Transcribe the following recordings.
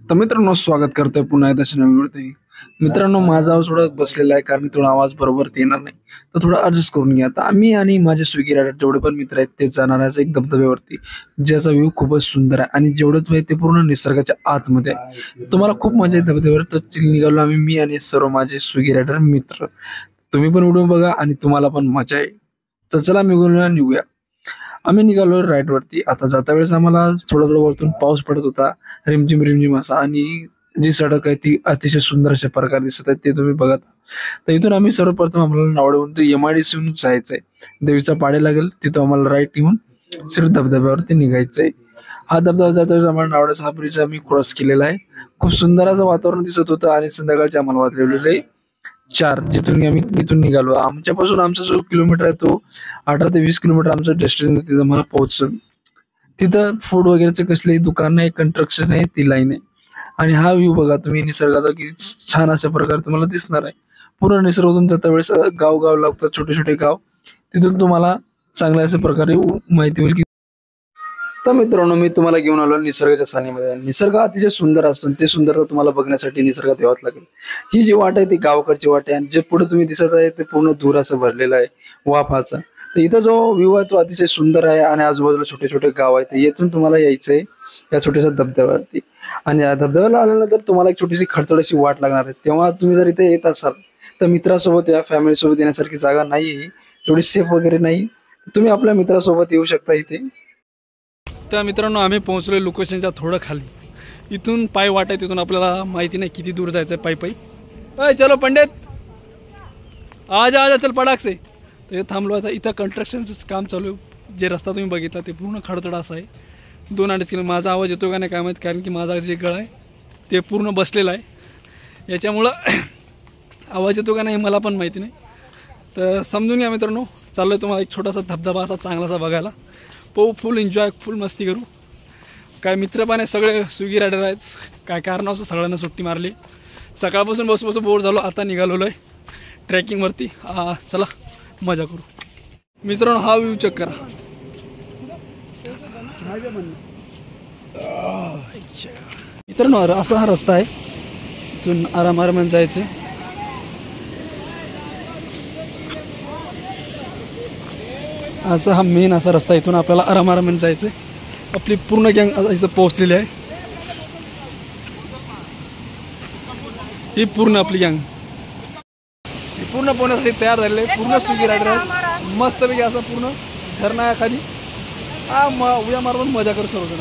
तर मित्रांनो स्वागत करतोय पुन्हा एकदा नवीन. मित्रांनो माझा आवाज थोडा बसलेला आहे कारण थोडा आवाज बरोबर येणार नाही, तर थोडा ॲडजस्ट करून घ्या. आता आम्ही आणि माझे स्विगी रायडर जेवढे पण मित्र आहेत ते जाणार आहे एक धबधब्यावरती, ज्याचा व्ह्यू खूपच सुंदर आहे आणि जेवढंच आहे ते पूर्ण निसर्गाच्या आतमध्ये आहे. तुम्हाला खूप मजा येईल धबधब्यावर. तर निघालो आम्ही, मी आणि सर्व माझे स्विगी रायडर मित्र. तुम्ही पण व्हिडिओ बघा आणि तुम्हाला पण मजा येईल. तर चला निघूया. आम्ही निघालो राईडवरती. आता जाता वेळेस आम्हाला थोडं थोडं वरतून पाऊस पडत होता, रिमझिम रिमझिम असा, आणि जी सडक आहे ती अतिशय सुंदर अशा प्रकारे दिसत आहे ते तुम्ही बघत. तर इथून आम्ही सर्वप्रथम आम्हाला नावडवून ते MIDC जायचंय. देवीचा पाडे लागेल तिथं आम्हाला राईट घेऊन सिर्फ धबधब्यावरती निघायचंय. हा धबधबा जाता वेळेस आम्हाला नावड्याचा हा ब्रिज आम्ही क्रॉस केलेला आहे. खूप सुंदर असं वातावरण दिसत होतं आणि संध्याकाळचे आम्हाला वाजलेले 4, जिथून आम्ही इथून निघालो. आमच्यापासून आमचा जो किलोमीटर आहे तो 18 ते 20 किलोमीटर आमचं डेस्टिनेशन. तिथं मला पोहोचून तिथं फूड वगैरेचे कसलेही दुकान नाही, कंस्ट्रक्शन आहे, ती लाईन आहे. आणि हा व्ह्यू बघा तुम्ही निसर्गाचा, की छान अशा प्रकारे तुम्हाला दिसणार आहे. पूर्ण निसर्गातून जाता वेळेस गाव लागतात, छोटे छोटे गाव, तिथून तुम्हाला चांगल्या अशा प्रकारे माहिती होईल. तर मित्रांनो मी तुम्हाला घेऊन आलो निसर्गाच्या सानिमध्ये. निसर्ग अतिशय सुंदर असतो, ते सुंदरता तुम्हाला बघण्यासाठी निसर्गात यावंच लागेल. ही जी वाट आहे ती गावाकडची वाट आहे आणि जे पुढे तुम्ही दिसत आहे ते पूर्ण धूर असं भरलेलं आहे वाफाचा. तर इथं जो व्ह्यू आहे तो अतिशय सुंदर आहे आणि आजूबाजूला छोटे छोटे गाव आहेत. येथून तुम्हाला यायचंय या छोट्याशा धबधब्यावरती. आणि या धबधब्याला आल्यानंतर तुम्हाला एक छोटीशी खडतड वाट लागणार आहे. तेव्हा तुम्ही जर इथे येत असाल तर मित्रासोबत या, फॅमिलीसोबत येण्यासारखी जागा नाही, थोडी सेफ वगैरे नाही, तुम्ही आपल्या मित्रासोबत येऊ शकता इथे. त्या मित्रांनो आम्ही पोहोचलो लोकेशनच्या थोडं खाली. इथून पाय वाट आहे, तिथून आपल्याला माहिती नाही किती दूर जायचं आहे पायी. अय चलो पंडित, आजा चल पडाक से. ते थांबलो. आता इथं कंस्ट्रक्शनचं काम चालू आहे. जे रस्ता तुम्ही बघितला ते पूर्ण खडतडा असा आहे. 2-2.5 किलो. माझा आवाज येतो का नाही काय माहीत, कारण की माझा जे गळ आहे ते पूर्ण बसलेला आहे, याच्यामुळं आवाज येतो का नाही मला पण माहिती नाही. तर समजून घ्या मित्रांनो. चाललो आहे तुम्हाला एक छोटासा धबधबा असा चांगलासा बघायला. फुल एन्जॉय, फुल मस्ती करू. काय मित्र पण आहे, सगळे स्विगी रायडर आहेत. काय कारण असं सगळ्यांना सुट्टी मारली. सकाळपासून बसून बोर झालो. आता निघालेलो आहे ट्रॅकिंगवरती. चला मजा करू. मित्रांनो हा व्ह्यू चेक करा. मित्रांनो असा हा रस्ता आहे, इथून आरामाने जायचं. असा हा मेन असा रस्ता, इथून आपल्याला आरामाने जायचं. आपली पूर्ण गँग इथं पोहोचलेली आहे. ही पूर्ण आपली गँग पूर्ण पोहण्यासाठी तयार झालेली आहे. पूर्ण स्विगी रायडर आहे. मस्तपैकी असं पूर्ण झरणा आहे खाली. उड्या मारून मजा करू सर्वजण.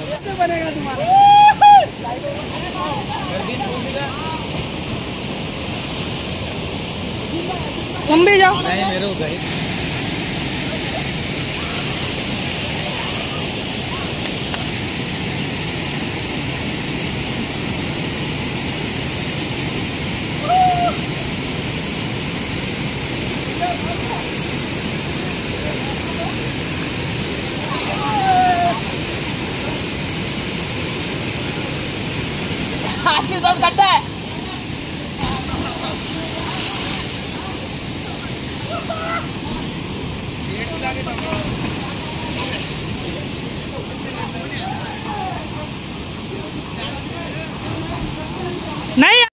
नाही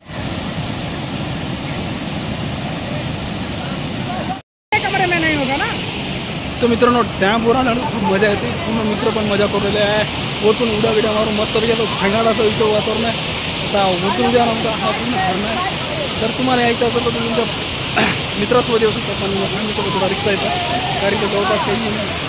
कमरे में नहीं होगा ना. तो मित्रांनो डॅमवर आल्यानंतर खूप मजा येते. पूर्ण मित्र पण मजा करूले आहे. वरतून उड्या मारून मस्त थंडाळ असं इथं वातावरण आहे. आता वरतून उद्या आमचा हा पूर्ण ठरणार आहे. जर तुम्हाला यायचं असेल तर तुम्ही तुमच्या मित्रासोबत येऊ शकता, पण फॅमिलीसोबत थोडा रिक्षा येतात कारण की जवळपास काही नाही.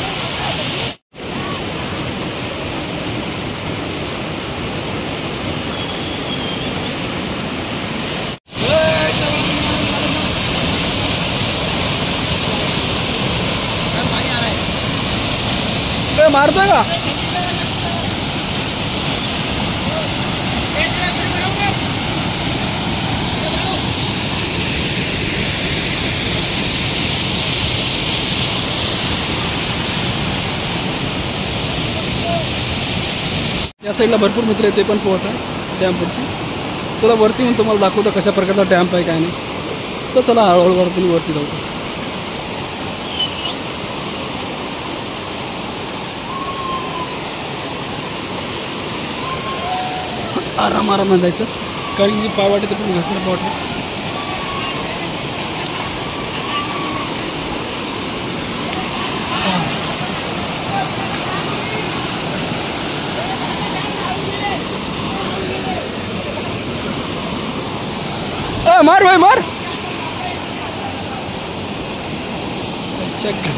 मारतोय का या साईडला भरपूर मित्र आहेत, ते पण पोहतात डॅमवरती. चला वरती म्हणून तुम्हाला दाखवतो कशा प्रकारचा डॅम्प आहे काय नाही. तर चला हळूहळू वरती जाऊ. आराम आरामात जायचं, कारण की जी पाय वाटते पण घसरत वाटत. मार भाई मार. चेक.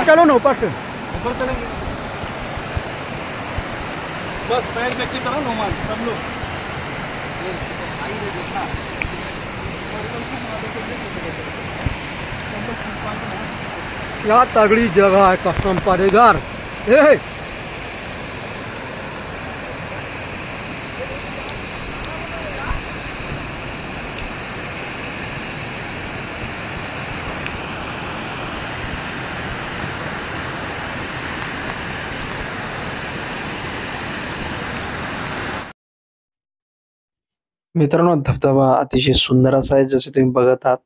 चलो ना ऊपर से, ऊपर चलेंगे. बस पैर में की तरह नुमान सब लोग. क्या तगड़ी जगह है कसम पर इधर. मित्रांनो, धबधबा अतिशय सुंदर असा आहे, जसे तुम्ही बघत आहात.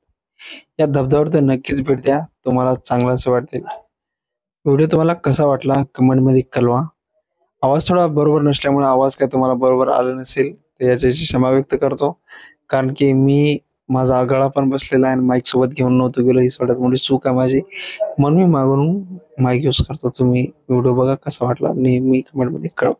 या धबधब्यावर तर नक्कीच भेट द्या, तुम्हाला चांगलं असं वाटेल. व्हिडिओ तुम्हाला कसा वाटला कमेंट मध्ये कळवा. आवाज थोडा बरोबर नसल्यामुळे आवाज काय तुम्हाला बरोबर आला नसेल तर याची क्षमा व्यक्त करतो, कारण की मी माझा गळा पण बसलेला आहे आणि माईक सोबत घेऊन नव्हतो गेलो. ही सगळ्यात मोठी चूक आहे माझी, म्हणून मी मागून माईक यूज करतो. तुम्ही व्हिडिओ बघा, कसा वाटला नेहमी कमेंट मध्ये कळवा.